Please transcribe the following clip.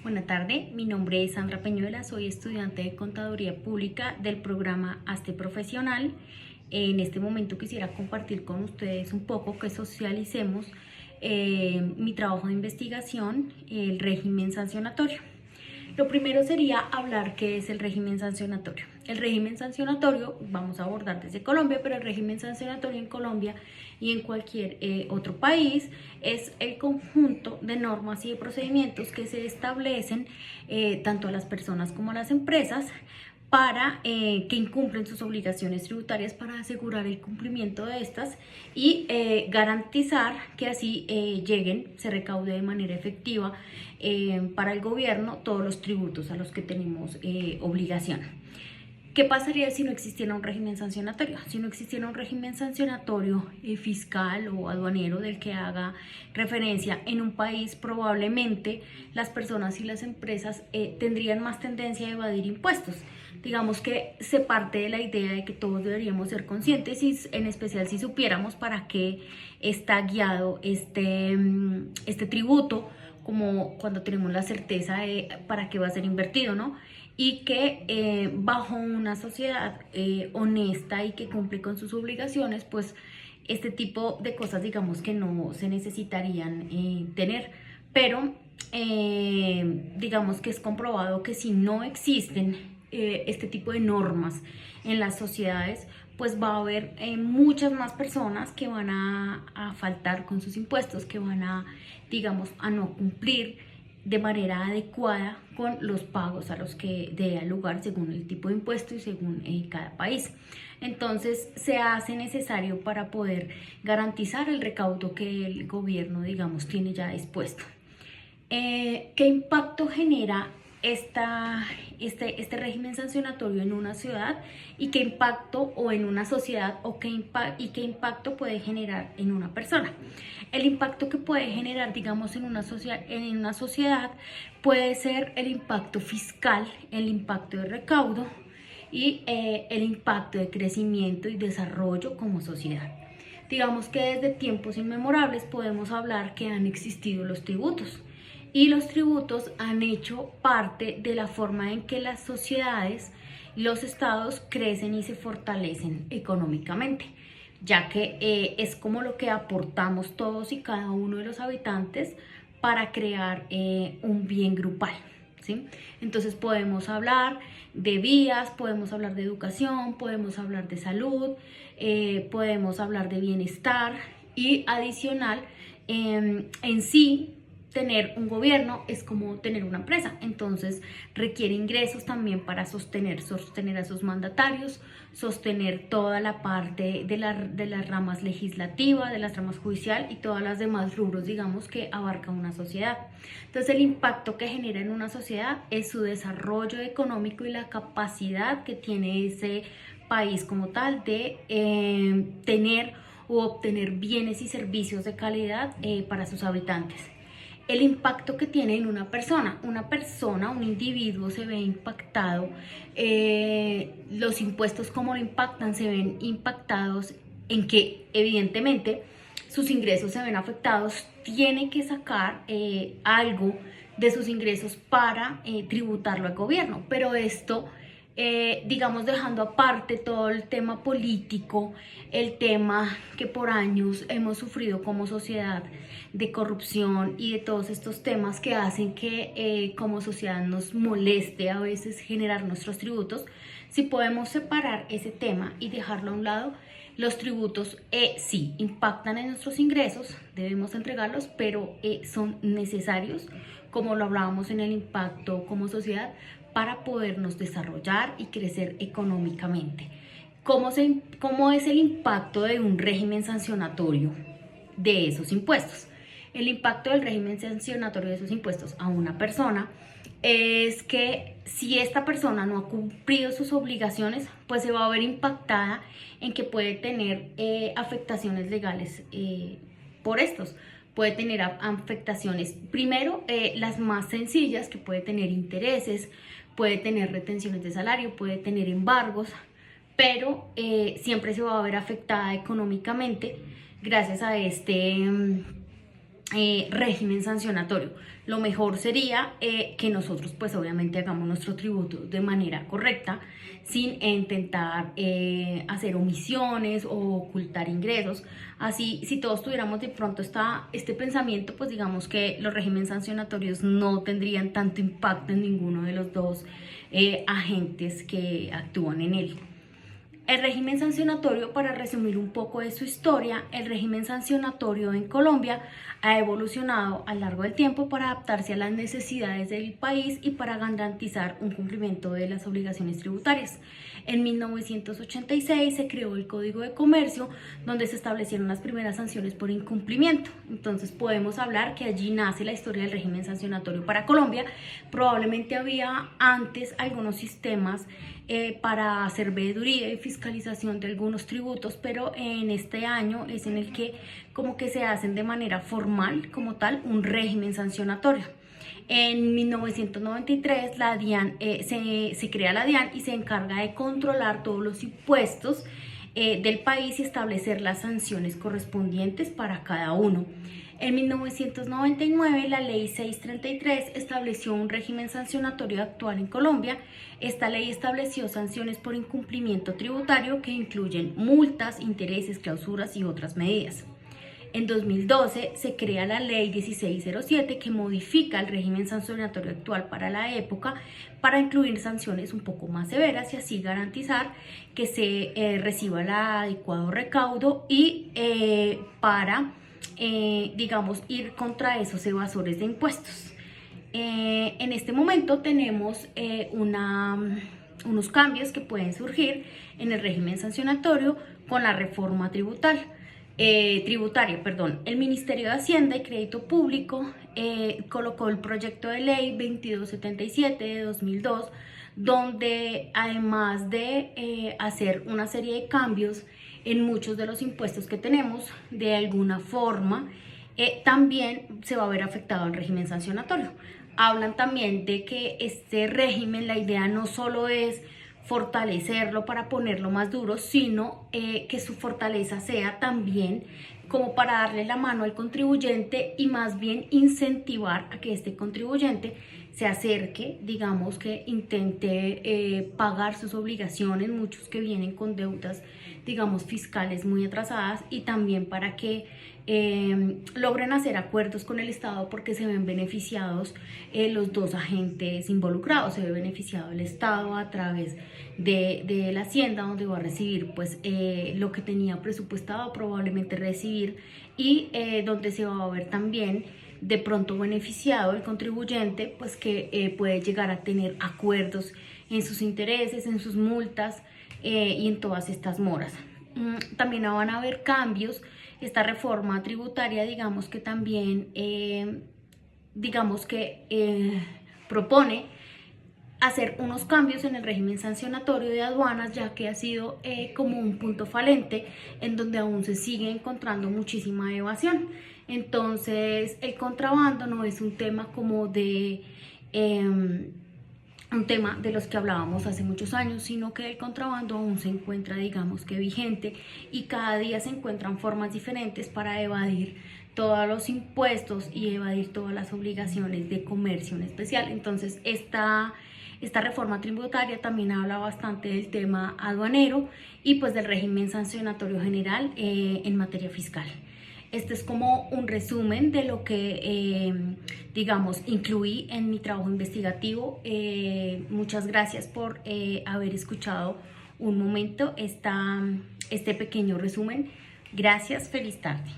Buenas tardes, mi nombre es Sandra Peñuela, soy estudiante de Contaduría Pública del programa ASTE Profesional. En este momento quisiera compartir con ustedes un poco que socialicemos mi trabajo de investigación, el régimen sancionatorio. Lo primero sería hablar qué es el régimen sancionatorio. El régimen sancionatorio, vamos a abordar desde Colombia, pero el régimen sancionatorio en Colombia y en cualquier otro país es el conjunto de normas y de procedimientos que se establecen tanto a las personas como a las empresas para que incumplen sus obligaciones tributarias para asegurar el cumplimiento de estas y garantizar que así se recaude de manera efectiva para el gobierno todos los tributos a los que tenemos obligación. ¿Qué pasaría si no existiera un régimen sancionatorio? Si no existiera un régimen sancionatorio fiscal o aduanero del que haga referencia en un país, probablemente las personas y las empresas tendrían más tendencia a evadir impuestos. Digamos que se parte de la idea de que todos deberíamos ser conscientes y en especial si supiéramos para qué está guiado este tributo, como cuando tenemos la certeza de para qué va a ser invertido, ¿no? Y que bajo una sociedad honesta y que cumple con sus obligaciones, pues este tipo de cosas digamos que no se necesitarían tener, pero digamos que es comprobado que si no existen este tipo de normas en las sociedades, pues va a haber muchas más personas que van a faltar con sus impuestos, que van a, digamos, a no cumplir de manera adecuada con los pagos a los que debe lugar según el tipo de impuesto y según cada país. Entonces se hace necesario para poder garantizar el recaudo que el gobierno, digamos, tiene ya dispuesto. ¿Qué impacto genera este régimen sancionatorio en una ciudad y qué impacto o en una sociedad y qué impacto puede generar en una persona? El impacto que puede generar, digamos, en una sociedad puede ser el impacto fiscal, el impacto de recaudo y el impacto de crecimiento y desarrollo como sociedad. Digamos que desde tiempos inmemorables podemos hablar que han existido los tributos. Y los tributos han hecho parte de la forma en que las sociedades, los estados crecen y se fortalecen económicamente, ya que es como lo que aportamos todos y cada uno de los habitantes para crear un bien grupal, ¿sí? Entonces podemos hablar de vías, podemos hablar de educación, podemos hablar de salud, podemos hablar de bienestar y adicional en sí. Tener un gobierno es como tener una empresa, entonces requiere ingresos también para sostener a sus mandatarios, sostener toda la parte de las ramas legislativas, de las ramas judicial y todas las demás rubros, digamos, que abarca una sociedad. Entonces el impacto que genera en una sociedad es su desarrollo económico y la capacidad que tiene ese país como tal de tener o obtener bienes y servicios de calidad para sus habitantes. El impacto que tiene en una persona, un individuo se ve impactado, los impuestos como lo impactan, se ven impactados en que evidentemente sus ingresos se ven afectados, tiene que sacar algo de sus ingresos para tributarlo al gobierno, pero esto digamos dejando aparte todo el tema político, el tema que por años hemos sufrido como sociedad de corrupción y de todos estos temas que hacen que como sociedad nos moleste a veces generar nuestros tributos. Si podemos separar ese tema y dejarlo a un lado, los tributos sí impactan en nuestros ingresos, debemos entregarlos, pero son necesarios, como lo hablábamos en el impacto como sociedad, para podernos desarrollar y crecer económicamente. ¿Cómo es el impacto de un régimen sancionatorio de esos impuestos? El impacto del régimen sancionatorio de esos impuestos a una persona es que si esta persona no ha cumplido sus obligaciones, pues se va a ver impactada en que puede tener afectaciones legales por estos. Puede tener afectaciones, primero las más sencillas, que puede tener intereses, puede tener retenciones de salario, puede tener embargos, pero siempre se va a ver afectada económicamente gracias a régimen sancionatorio. Lo mejor sería que nosotros pues obviamente hagamos nuestro tributo de manera correcta, sin intentar hacer omisiones o ocultar ingresos. Así, si todos tuviéramos de pronto este pensamiento, pues digamos que los regímenes sancionatorios no tendrían tanto impacto en ninguno de los dos agentes que actúan en él. El régimen sancionatorio, para resumir un poco de su historia, el régimen sancionatorio en Colombia ha evolucionado a lo largo del tiempo para adaptarse a las necesidades del país y para garantizar un cumplimiento de las obligaciones tributarias. En 1986 se creó el Código de Comercio, donde se establecieron las primeras sanciones por incumplimiento. Entonces podemos hablar que allí nace la historia del régimen sancionatorio para Colombia. Probablemente había antes algunos sistemas para hacer veeduría y fiscalización de algunos tributos, pero en este año es en el que como que se hacen de manera formal como tal un régimen sancionatorio. En 1993 la DIAN, se crea la DIAN y se encarga de controlar todos los impuestos del país y establecer las sanciones correspondientes para cada uno. En 1999, la Ley 633 estableció un régimen sancionatorio actual en Colombia. Esta ley estableció sanciones por incumplimiento tributario que incluyen multas, intereses, clausuras y otras medidas. En 2012 se crea la Ley 1607 que modifica el régimen sancionatorio actual para la época para incluir sanciones un poco más severas y así garantizar que se reciba el adecuado recaudo y para digamos, ir contra esos evasores de impuestos. En este momento tenemos unos cambios que pueden surgir en el régimen sancionatorio con la reforma tributaria. El Ministerio de Hacienda y Crédito Público colocó el proyecto de ley 2277 de 2002, donde además de hacer una serie de cambios en muchos de los impuestos que tenemos, de alguna forma también se va a ver afectado el régimen sancionatorio. Hablan también de que este régimen, la idea no solo es fortalecerlo para ponerlo más duro, sino que su fortaleza sea también como para darle la mano al contribuyente y más bien incentivar a que este contribuyente se acerque, digamos que intente pagar sus obligaciones, muchos que vienen con deudas, digamos, fiscales muy atrasadas, y también para que logren hacer acuerdos con el Estado porque se ven beneficiados los dos agentes involucrados. Se ve beneficiado el Estado a través de la Hacienda, donde va a recibir pues lo que tenía presupuestado probablemente recibir, y donde se va a ver también de pronto beneficiado el contribuyente, pues que puede llegar a tener acuerdos en sus intereses, en sus multas y en todas estas moras. También van a haber cambios. Esta reforma tributaria, digamos que también propone hacer unos cambios en el régimen sancionatorio de aduanas, ya que ha sido como un punto falente en donde aún se sigue encontrando muchísima evasión. Entonces el contrabando no es un tema como de un tema de los que hablábamos hace muchos años, sino que el contrabando aún se encuentra, digamos que vigente, y cada día se encuentran formas diferentes para evadir todos los impuestos y evadir todas las obligaciones de comercio en especial. Entonces esta reforma tributaria también habla bastante del tema aduanero y pues del régimen sancionatorio general en materia fiscal. Este es como un resumen de lo que, digamos, incluí en mi trabajo investigativo. Muchas gracias por haber escuchado un momento este pequeño resumen. Gracias, feliz tarde.